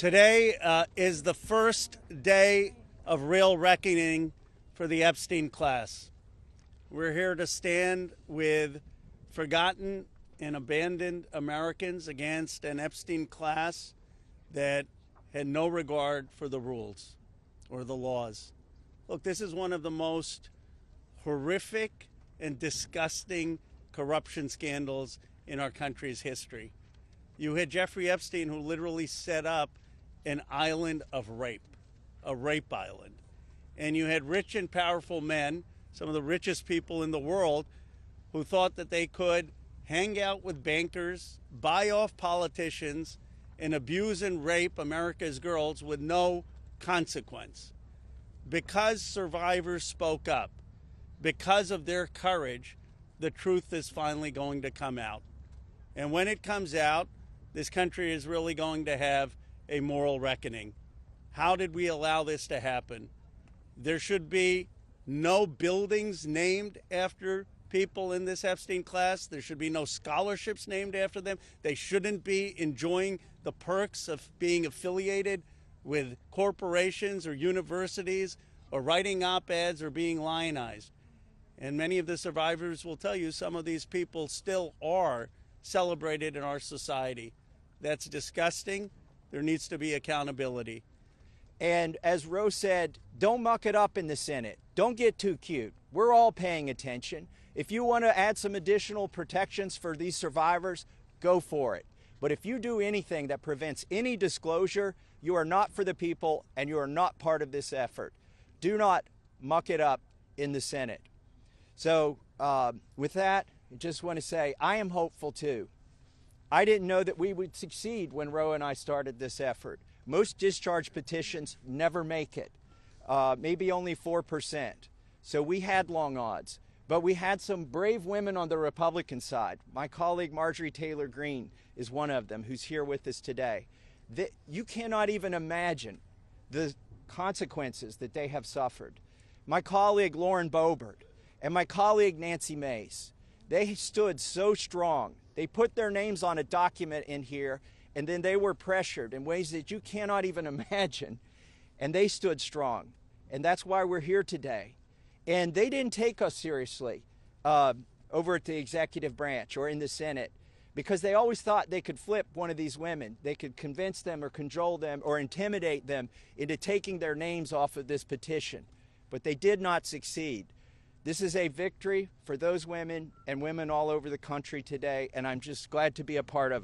Today is the first day of real reckoning for the Epstein class. We're here to stand with forgotten and abandoned Americans against an Epstein class that had no regard for the rules or the laws. Look, this is one of the most horrific and disgusting corruption scandals in our country's history. You had Jeffrey Epstein, who literally set up an island of rape, a rape island. And you had rich and powerful men, some of the richest people in the world, who thought that they could hang out with bankers, buy off politicians, and abuse and rape America's girls with no consequence. Because survivors spoke up, because of their courage, the truth is finally going to come out. And when it comes out, this country is really going to have a moral reckoning. How did we allow this to happen? There should be no buildings named after people in this Epstein class. There should be no scholarships named after them. They shouldn't be enjoying the perks of being affiliated with corporations or universities or writing op-eds or being lionized. And many of the survivors will tell you some of these people still are celebrated in our society. That's disgusting. There needs to be accountability. And as Rose said, don't muck it up in the Senate. Don't get too cute. We're all paying attention. If you want to add some additional protections for these survivors, go for it. But if you do anything that prevents any disclosure, you are not for the people and you are not part of this effort. Do not muck it up in the Senate. So with that, I just want to say I am hopeful too. I didn't know that we would succeed when Roe and I started this effort. Most discharge petitions never make it, maybe only 4%. So we had long odds, but we had some brave women on the Republican side. My colleague Marjorie Taylor Greene is one of them who's here with us today. You cannot even imagine the consequences that they have suffered. My colleague Lauren Boebert and my colleague Nancy Mace, they stood so strong. They put their names on a document in here, and then they were pressured in ways that you cannot even imagine, and they stood strong. And that's why we're here today. And they didn't take us seriously over at the executive branch or in the Senate, because they always thought they could flip one of these women. They could convince them or cajole them or intimidate them into taking their names off of this petition. But they did not succeed. This is a victory for those women and women all over the country today, and I'm just glad to be a part of it.